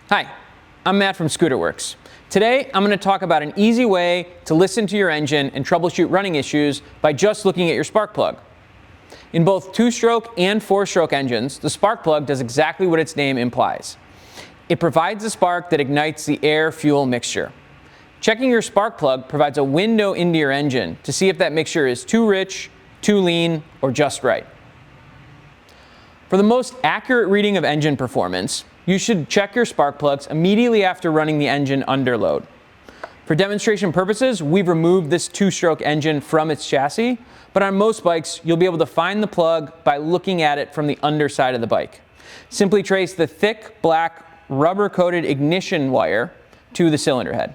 Hi, I'm Matt from Scooterworks. Today I'm going to talk about an easy way to listen to your engine and troubleshoot running issues by just looking at your spark plug. In both 2-stroke and 4-stroke engines, the spark plug does exactly what its name implies. It provides a spark that ignites the air-fuel mixture. Checking your spark plug provides a window into your engine to see if that mixture is too rich, too lean, or just right. For the most accurate reading of engine performance, you should check your spark plugs immediately after running the engine under load. For demonstration purposes, we've removed this 2-stroke engine from its chassis, but on most bikes, you'll be able to find the plug by looking at it from the underside of the bike. Simply trace the thick, black, rubber-coated ignition wire to the cylinder head.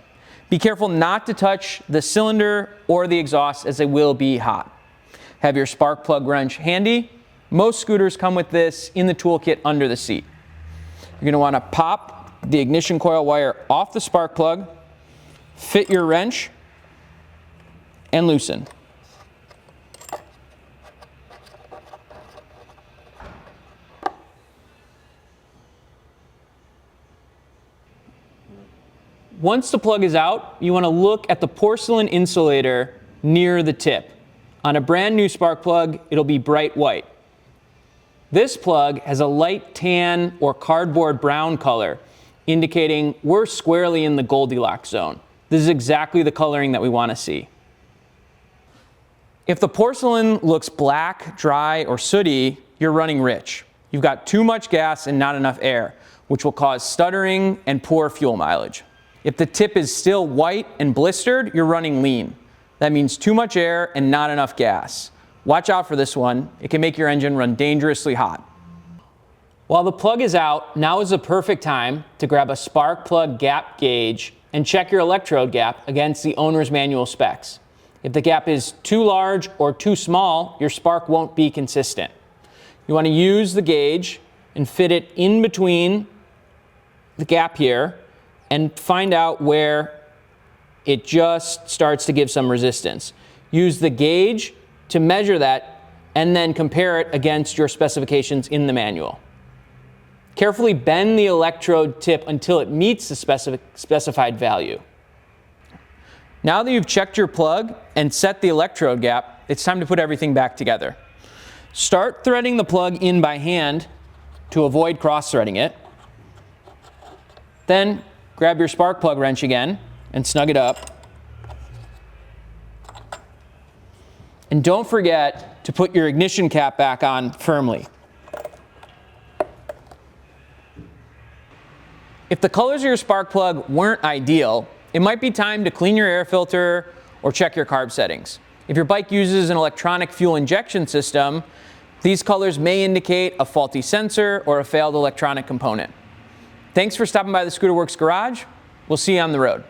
Be careful not to touch the cylinder or the exhaust, as they will be hot. Have your spark plug wrench handy. Most scooters come with this in the toolkit under the seat. You're going to want to pop the ignition coil wire off the spark plug, fit your wrench, and loosen. Once the plug is out, you want to look at the porcelain insulator near the tip. On a brand new spark plug, it'll be bright white. This plug has a light tan or cardboard brown color, indicating we're squarely in the Goldilocks zone. This is exactly the coloring that we want to see. If the porcelain looks black, dry, or sooty, you're running rich. You've got too much gas and not enough air, which will cause stuttering and poor fuel mileage. If the tip is still white and blistered, you're running lean. That means too much air and not enough gas. Watch out for this one. It can make your engine run dangerously hot. While the plug is out, now is the perfect time to grab a spark plug gap gauge and check your electrode gap against the owner's manual specs. If the gap is too large or too small, your spark won't be consistent. You want to use the gauge and fit it in between the gap here and find out where it just starts to give some resistance. Use the gauge to measure that and then compare it against your specifications in the manual. Carefully bend the electrode tip until it meets the specified value. Now that you've checked your plug and set the electrode gap, it's time to put everything back together. Start threading the plug in by hand to avoid cross-threading it. Then grab your spark plug wrench again and snug it up. And don't forget to put your ignition cap back on firmly. If the colors of your spark plug weren't ideal, it might be time to clean your air filter or check your carb settings. If your bike uses an electronic fuel injection system, these colors may indicate a faulty sensor or a failed electronic component. Thanks for stopping by the Scooterworks garage. We'll see you on the road.